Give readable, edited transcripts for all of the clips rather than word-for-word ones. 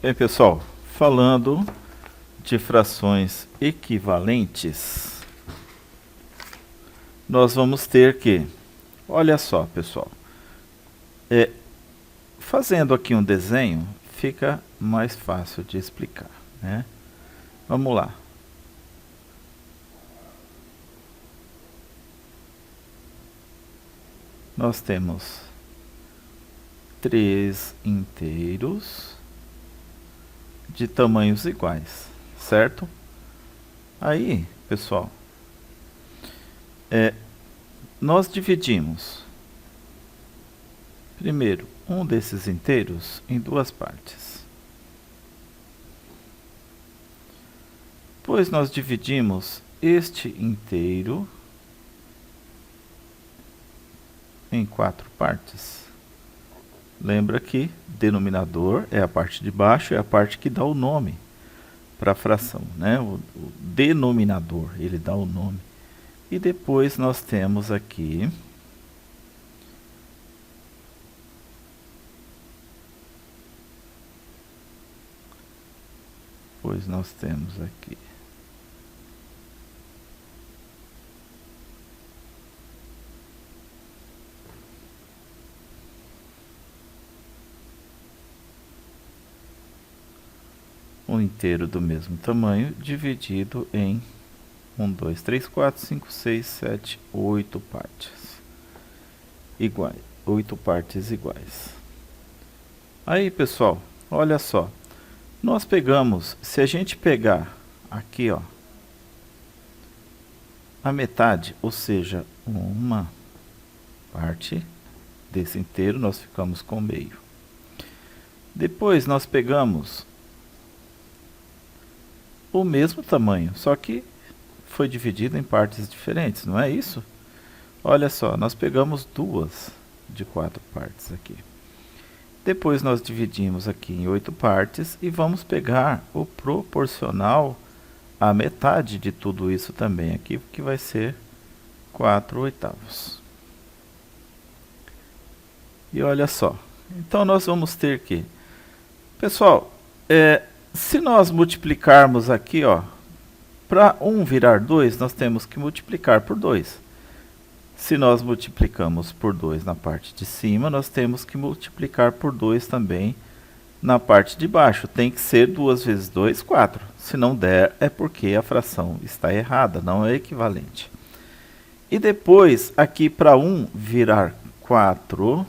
Bem, pessoal, falando de frações equivalentes, nós vamos ter que, olha só, pessoal, fazendo aqui um desenho, fica mais fácil de explicar, né? Vamos lá. Nós temos 3 inteiros de tamanhos iguais, certo? Aí, pessoal, nós dividimos primeiro um desses inteiros em duas partes. Depois nós dividimos este inteiro em 4 partes. Lembra que denominador é a parte de baixo, é a parte que dá o nome para a fração, né? O denominador, ele dá o nome. E depois nós temos aqui um inteiro do mesmo tamanho dividido em 1, 2, 3, 4, 5, 6, 7, 8 partes iguais. 8 partes iguais. Aí, pessoal, olha só. Nós pegamos, se a gente pegar aqui, ó, a metade, ou seja, uma parte desse inteiro, nós ficamos com meio. Depois nós pegamos o mesmo tamanho, só que foi dividido em partes diferentes, não é isso? Olha só, nós pegamos 2 de 4 partes aqui. Depois nós dividimos aqui em 8 partes e vamos pegar o proporcional à metade de tudo isso também aqui, que vai ser 4/8. E olha só, então nós vamos ter que, pessoal, se nós multiplicarmos aqui, ó, para 1 virar 2, nós temos que multiplicar por 2. Se nós multiplicamos por 2 na parte de cima, nós temos que multiplicar por 2 também na parte de baixo. Tem que ser 2 vezes 2, 4. Se não der, é porque a fração está errada, não é equivalente. E depois, aqui para 1 virar 4,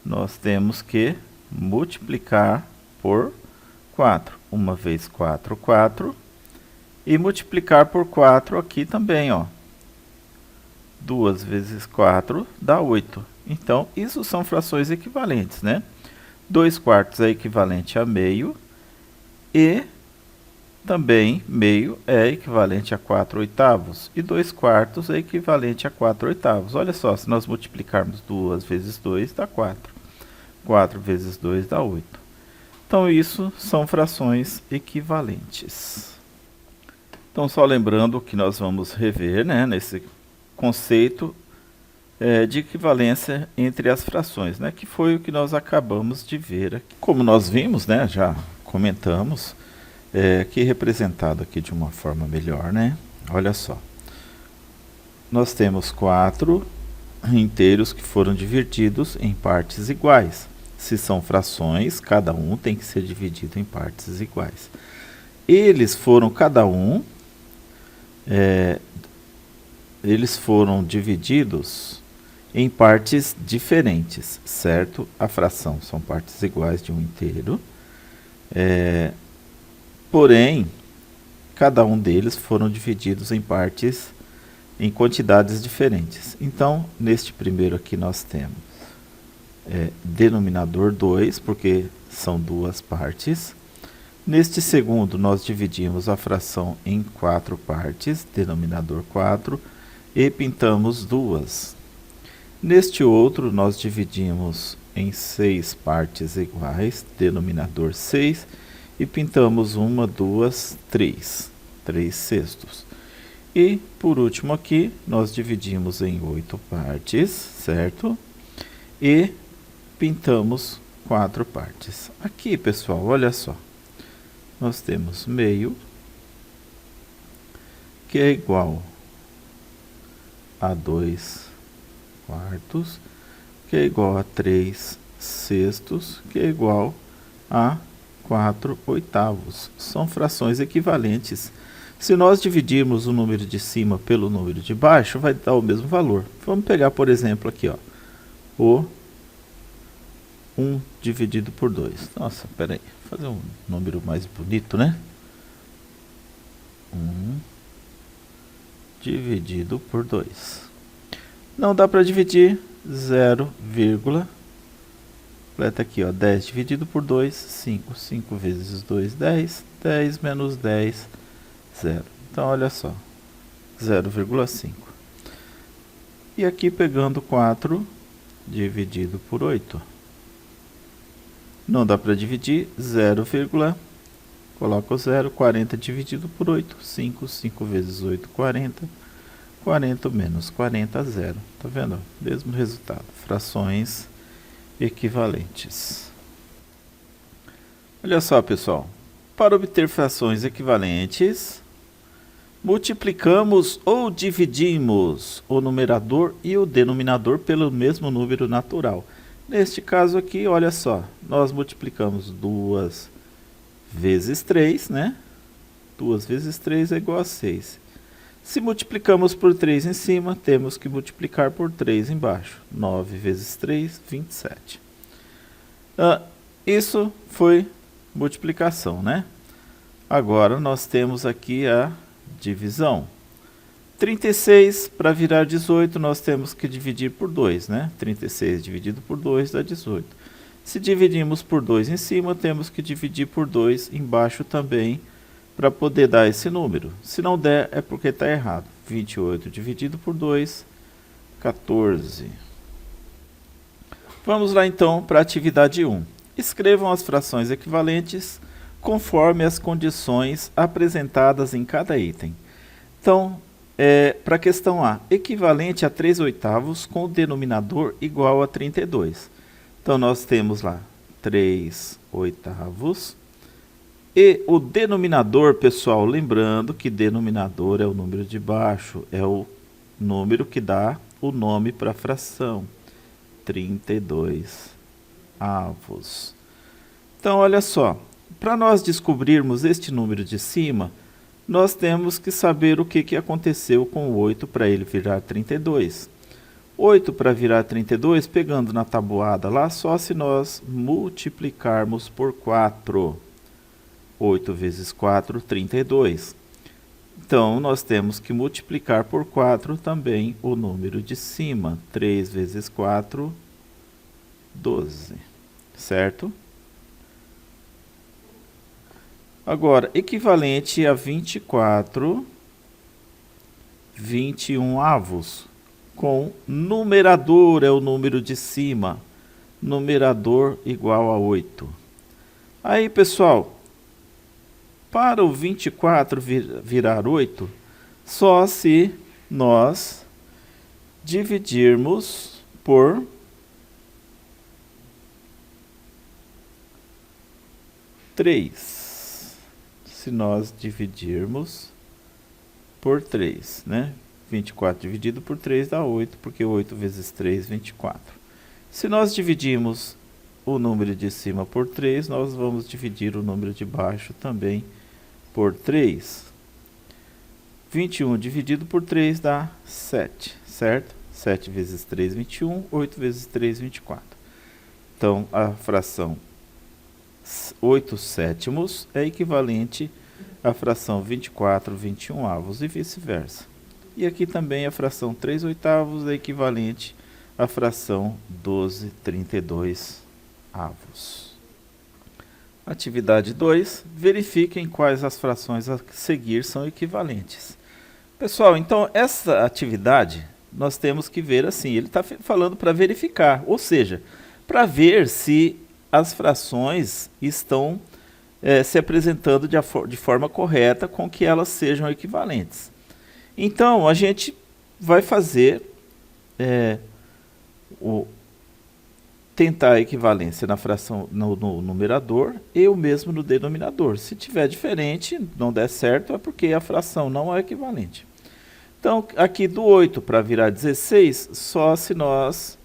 nós temos que multiplicar por 4. 1 vez 4, 4. E multiplicar por 4 aqui também, ó. 2 vezes 4 dá 8. Então, isso são frações equivalentes, né? 2/4 é equivalente a meio. E também meio é equivalente a 4/8. E 2/4 é equivalente a 4/8. Olha só, se nós multiplicarmos 2 vezes 2 dá 4. 4 vezes 2 dá 8. Então, isso são frações equivalentes. Então, só lembrando que nós vamos rever, né, nesse conceito de equivalência entre as frações, né, que foi o que nós acabamos de ver aqui. Como nós vimos, né, já comentamos, aqui representado aqui de uma forma melhor, né? Olha só. Nós temos 4 inteiros que foram divididos em partes iguais. Se são frações, cada um tem que ser dividido em partes iguais. Eles foram, cada um, eles foram divididos em partes diferentes, certo? A fração são partes iguais de um inteiro, porém, cada um deles foram divididos em partes, em quantidades diferentes. Então, neste primeiro aqui nós temos denominador 2, porque são 2 partes. Neste segundo, nós dividimos a fração em 4 partes, denominador 4, e pintamos 2. Neste outro, nós dividimos em 6 partes iguais, denominador 6, e pintamos 1, 2, 3, 3/6. E, por último aqui, nós dividimos em 8 partes, certo? E pintamos 4 partes. Aqui, pessoal, olha só. Nós temos meio, que é igual a 2 quartos, que é igual a 3 sextos, que é igual a 4 oitavos. São frações equivalentes. Se nós dividirmos o número de cima pelo número de baixo, vai dar o mesmo valor. Vamos pegar, por exemplo, aqui, ó, o 1 dividido por 2. Nossa, peraí, vou fazer um número mais bonito, né? 1 dividido por 2. Não dá para dividir 0, completa aqui, ó, 10 dividido por 2, 5. 5 vezes 2, 10. 10 menos 10, 0. Então, olha só, 0,5. E aqui pegando 4 dividido por 8. Não dá para dividir 0, coloca o 0, 40 dividido por 8, 5. 5 vezes 8, 40. 40 menos 40, 0. Tá vendo? Mesmo resultado. Frações equivalentes. Olha só, pessoal. Para obter frações equivalentes, multiplicamos ou dividimos o numerador e o denominador pelo mesmo número natural. Neste caso aqui, olha só, nós multiplicamos 2 vezes 3, né? 2 vezes 3 é igual a 6. Se multiplicamos por 3 em cima, temos que multiplicar por 3 embaixo. 9 vezes 3, 27. Isso foi multiplicação, né? Agora, nós temos aqui a divisão. 36, para virar 18, nós temos que dividir por 2, né? 36 dividido por 2 dá 18. Se dividimos por 2 em cima, temos que dividir por 2 embaixo também, para poder dar esse número. Se não der, é porque está errado. 28 dividido por 2, 14. Vamos lá então para a atividade 1. Escrevam as frações equivalentes conforme as condições apresentadas em cada item. Então, para a questão A, equivalente a 3 oitavos com o denominador igual a 32. Então, nós temos lá 3 oitavos. E o denominador, pessoal, lembrando que denominador é o número de baixo, é o número que dá o nome para a fração. 32 avos. Então, olha só, para nós descobrirmos este número de cima, nós temos que saber o que aconteceu com o 8 para ele virar 32. 8 para virar 32, pegando na tabuada lá, só se nós multiplicarmos por 4. 8 vezes 4, 32. Então, nós temos que multiplicar por 4 também o número de cima. 3 vezes 4, 12. Certo? Agora, equivalente a 24, 21 avos. Com numerador é o número de cima. Numerador igual a 8. Aí, pessoal, para o 24 virar 8, só se nós dividirmos por 3. Se nós dividirmos por 3, né? 24 dividido por 3 dá 8, porque 8 vezes 3, 24. Se nós dividimos o número de cima por 3, nós vamos dividir o número de baixo também por 3. 21 dividido por 3 dá 7, certo? 7 vezes 3, 21. 8 vezes 3, 24. Então, a fração 8 sétimos é equivalente à fração 24, 21 avos e vice-versa. E aqui também a fração 3 oitavos é equivalente à fração 12, 32 avos. Atividade 2. Verifiquem quais as frações a seguir são equivalentes. Pessoal, então essa atividade nós temos que ver assim, ele está falando para verificar, ou seja, para ver se as frações estão se apresentando de forma correta com que elas sejam equivalentes. Então, a gente vai fazer tentar a equivalência na fração no numerador e o mesmo no denominador. Se tiver diferente, não der certo, é porque a fração não é equivalente. Então, aqui do 8 para virar 16, só se nós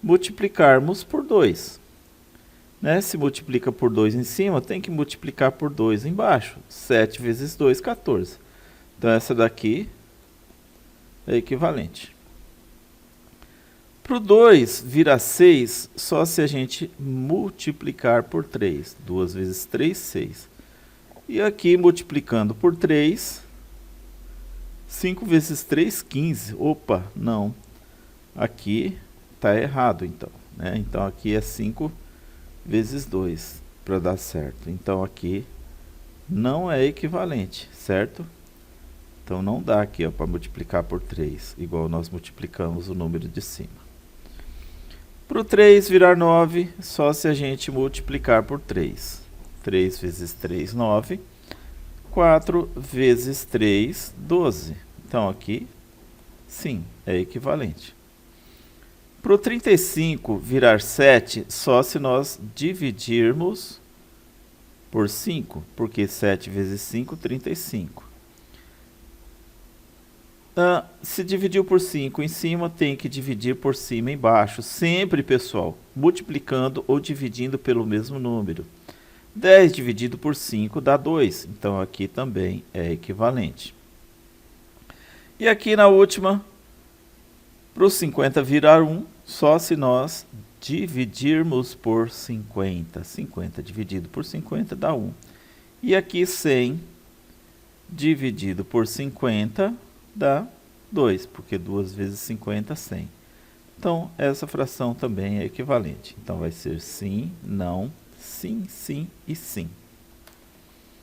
multiplicarmos por 2. Né? Se multiplica por 2 em cima, tem que multiplicar por 2 embaixo. 7 vezes 2, 14. Então, essa daqui é equivalente. Para o 2 virar 6, só se a gente multiplicar por 3. 2 vezes 3, 6. E aqui, multiplicando por 3, 5 vezes 3, 15. Opa, não. Aqui está errado, então. Né? Então, aqui é 5 vezes 2 para dar certo. Então, aqui não é equivalente, certo? Então, não dá aqui para multiplicar por 3, igual nós multiplicamos o número de cima. Para o 3 virar 9, só se a gente multiplicar por 3. 3 vezes 3, 9. 4 vezes 3, 12. Então, aqui, sim, é equivalente. Para o 35 virar 7, só se nós dividirmos por 5, porque 7 vezes 5, 35. Se dividiu por 5 em cima, tem que dividir por cima embaixo. Sempre, pessoal, multiplicando ou dividindo pelo mesmo número. 10 dividido por 5 dá 2. Então, aqui também é equivalente. E aqui na última, para o 50 virar 1, só se nós dividirmos por 50. 50 dividido por 50 dá 1. E aqui 100 dividido por 50 dá 2, porque 2 vezes 50, 100. Então, essa fração também é equivalente. Então, vai ser sim, não, sim, sim e sim.